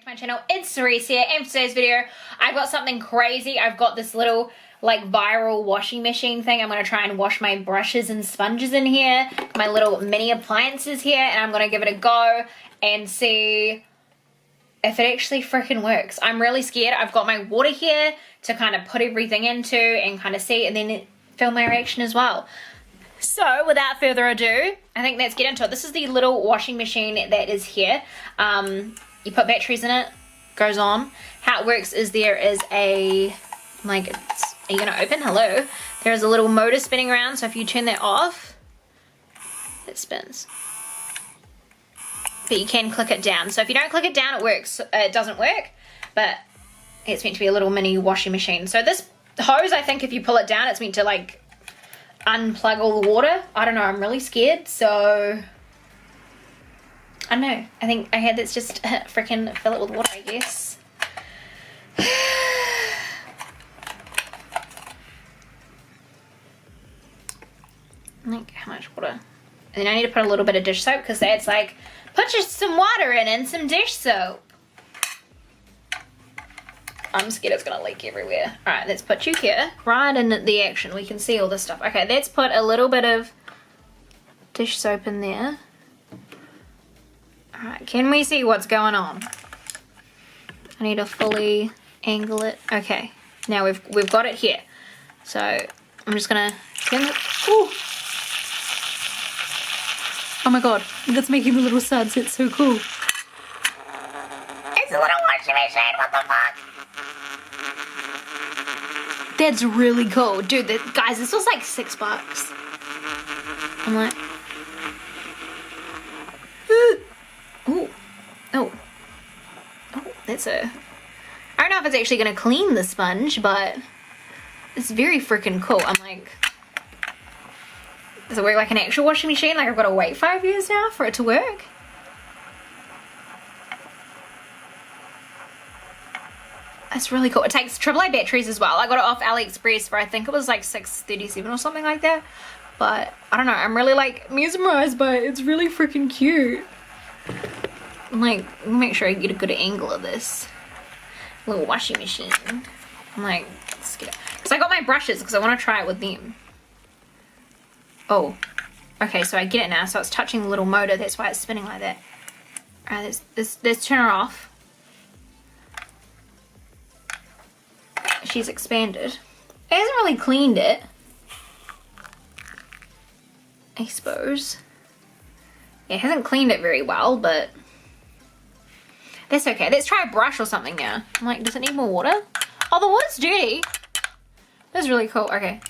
my channel. It's Cerise here, and for today's video I've got something crazy. I've got this little like viral washing machine thing. I'm going to try and wash my brushes and sponges in here, my little mini appliances here, and I'm going to give it a go and see if it actually freaking works. I'm really scared. I've got my water here to kind of put everything into and kind of see, and then film my reaction as well. So without further ado, I think let's get into it. This is the little washing machine that is here. You put batteries in it, goes on. How it works is there is a, like, are you gonna open? Hello. There is a little motor spinning around, so if you turn that off, it spins. But you can click it down. So if you don't click it down, it works. It doesn't work, but it's meant to be a little mini washing machine. So this hose, I think if you pull it down, it's meant to like unplug all the water. I don't know, I'm really scared, so I don't know. I think let's just freaking fill it with water, I guess. Like, how much water? And then I need to put a little bit of dish soap because that's like, put just some water in and some dish soap. I'm scared it's gonna leak everywhere. Alright, let's put you here. Right in the action, we can see all this stuff. Okay, let's put a little bit of dish soap in there. Alright, can we see what's going on? I need to fully angle it. Okay, now we've got it here. So I'm just gonna turn it. Ooh. Oh my god, that's making a little sound. It's so cool. It's a little washing machine, what the fuck? That's really cool. Dude, guys, this was like $6. I'm like, ooh, oh, that's I don't know if it's actually gonna clean the sponge, but it's very freaking cool. I'm like, does it work like an actual washing machine? Like I've got to wait 5 years now for it to work? That's really cool. It takes AAA batteries as well. I got it off AliExpress for I think it was like $6.37 or something like that. But I don't know. I'm really like mesmerized by it. It's really freaking cute. I'm like, let me make sure I get a good angle of this little washing machine. I'm like, let's get it. Because I got my brushes because I want to try it with them. Oh, okay. So I get it now. So it's touching the little motor. That's why it's spinning like that. All right, let's turn her off. She's expanded. It hasn't really cleaned it, I suppose. It hasn't cleaned it very well, but that's okay. Let's try a brush or something now. I'm like, does it need more water? Oh, the water's dirty. That's really cool. Okay.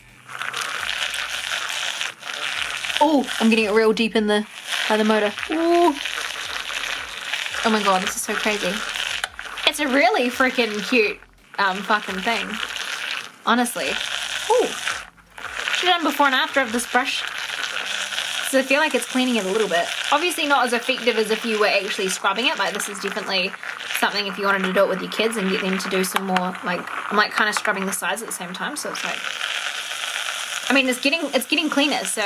Oh, I'm getting it real deep in the motor. Ooh. Oh my god, this is so crazy. It's a really freaking cute fucking thing, honestly. Ooh, should have done before and after of this brush, so I feel like it's cleaning it a little bit. Obviously not as effective as if you were actually scrubbing it. Like this is definitely something if you wanted to do it with your kids and get them to do some more, like, I'm like kind of scrubbing the sides at the same time, so it's like, I mean it's getting cleaner, so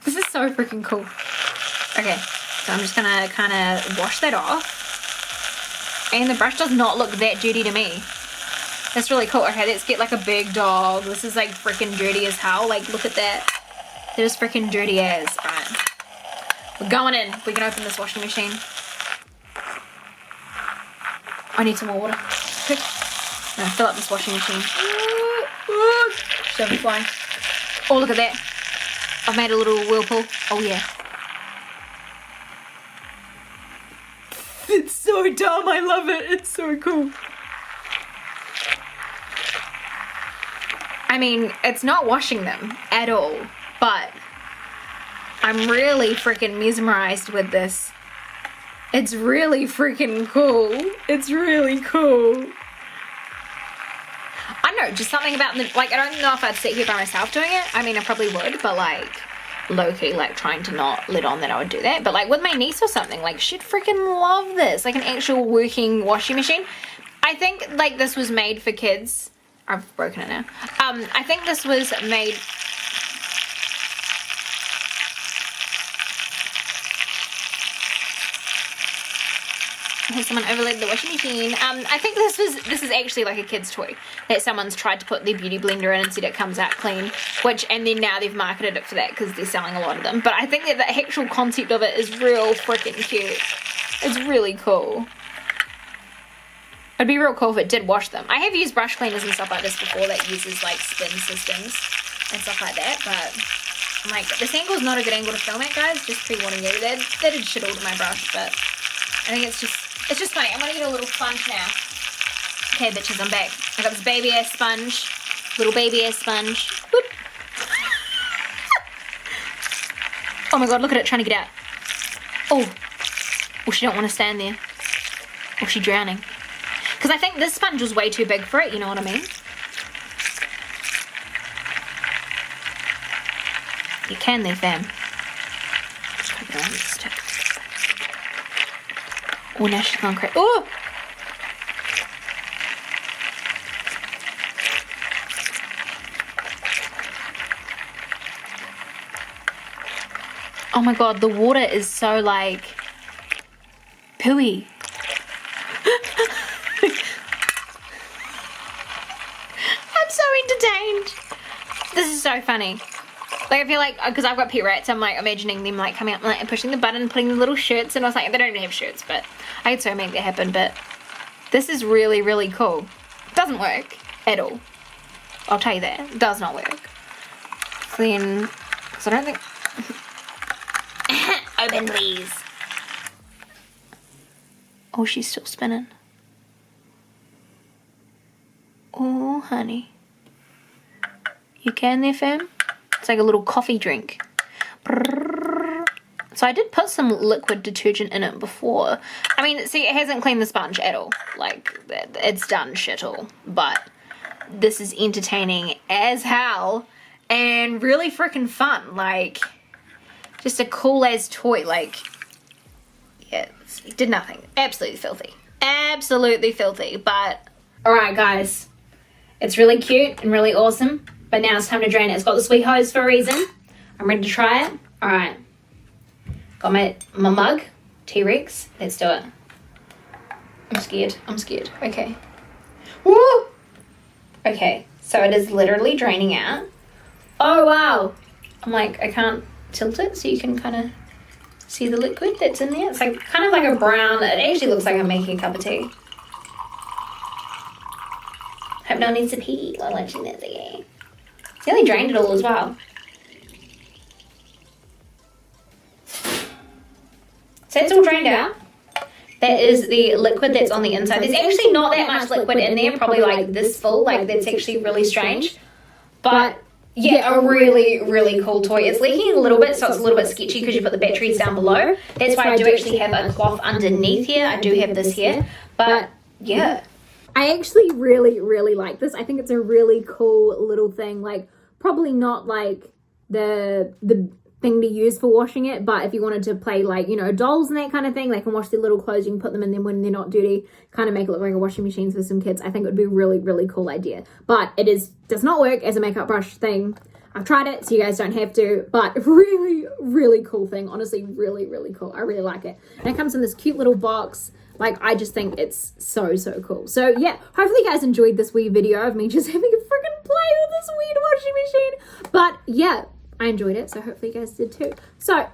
this is so freaking cool. Okay, so I'm just gonna kind of wash that off. And the brush does not look that dirty to me. That's really cool. Okay, let's get like a big dog. This is like freaking dirty as hell. Like, look at that. That is freaking dirty as. Alright. We're going in. We can open this washing machine. I need some more water. Quick. I'm gonna fill up this washing machine. Don't be flying. Oh, look at that. I've made a little whirlpool. Oh yeah. It's so dumb. I love it. It's so cool. I mean, it's not washing them at all, but I'm really freaking mesmerized with this. It's really freaking cool. It's really cool. I don't know, just something about the, like, I don't know if I'd sit here by myself doing it. I mean, I probably would, but like, low-key, like, trying to not let on that I would do that. But like, with my niece or something, like, she'd freaking love this. Like, an actual working washing machine. I think, like, this was made for kids. I've broken it now. I think this was made... Has someone overlaid the washing machine? I think this is actually like a kid's toy that someone's tried to put their beauty blender in and said it comes out clean, and then now they've marketed it for that because they're selling a lot of them. But I think that the actual concept of it is real freaking cute. It's really cool. It'd be real cool if it did wash them. I have used brush cleaners and stuff like this before that uses like spin systems and stuff like that, but I'm like, this angle is not a good angle to film at, guys. Just pre-warning you. That did shit all to my brush, but I think it's just funny. I'm gonna get a little sponge now. Okay, bitches, I'm back. I got this baby ass sponge. Little baby ass sponge. Whoop. Oh my god, look at it trying to get out. Oh, she don't want to stand there. Or she drowning. Because I think this sponge was way too big for it, you know what I mean? You can they, fam? Just put it around this stick. Oh, now she's gone crazy. Oh! Oh my god, the water is so like pooey. I'm so entertained. This is so funny. Like, I feel like, because I've got pet rats, I'm like imagining them like coming up and pushing the button, putting the little shirts, and I was like, they don't even have shirts, but I could so make that happen. But this is really, really cool. Doesn't work at all. I'll tell you that. It does not work. So then, because I don't think... Open, please. Oh, she's still spinning. Oh, honey. You can there, fam? It's like a little coffee drink. So I did put some liquid detergent in it before. I mean, see, it hasn't cleaned the sponge at all. Like, it's done shit all. But this is entertaining as hell and really freaking fun. Like, just a cool as toy. Like, yeah, it did nothing. Absolutely filthy. Absolutely filthy. But, alright guys. It's really cute and really awesome. But now it's time to drain it. It's got the sweet hose for a reason. I'm ready to try it. Alright. Got my mug. T-Rex. Let's do it. I'm scared. I'm scared. Okay. Woo! Okay. So it is literally draining out. Oh, wow. I'm like, I can't tilt it so you can kind of see the liquid that's in there. It's like kind of like a brown. It actually looks like I'm making a cup of tea. Hope no one needs to pee while watching this again. It's nearly drained it all as well. So it's all drained out. That is the liquid that's on the inside. There's actually not that much liquid in there, probably like this full. Like, that's actually really strange. But yeah, a really, really cool toy. It's leaking a little bit, so it's a little bit sketchy because you put the batteries down below. That's why I do actually have a cloth underneath here. I do have this here. But yeah. I actually really, really like this. I think it's a really cool little thing. Like, probably not like the thing to use for washing it, but if you wanted to play like, you know, dolls and that kind of thing, they can wash their little clothes, you can put them in them when they're not dirty, kind of make it look like a washing machine for some kids. I think it would be a really, really cool idea. But it does not work as a makeup brush thing. I've tried it, so you guys don't have to, but really, really cool thing. Honestly, really, really cool. I really like it. And it comes in this cute little box. Like, I just think it's so, so cool. So, yeah, hopefully you guys enjoyed this wee video of me just having a freaking play with this weird washing machine. But, yeah, I enjoyed it, so hopefully you guys did too. So,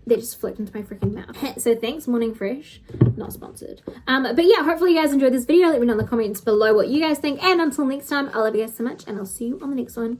that just flipped into my freaking mouth. So, thanks, Morning Fresh. Not sponsored. But, yeah, hopefully you guys enjoyed this video. Let me know in the comments below what you guys think. And until next time, I love you guys so much, and I'll see you on the next one.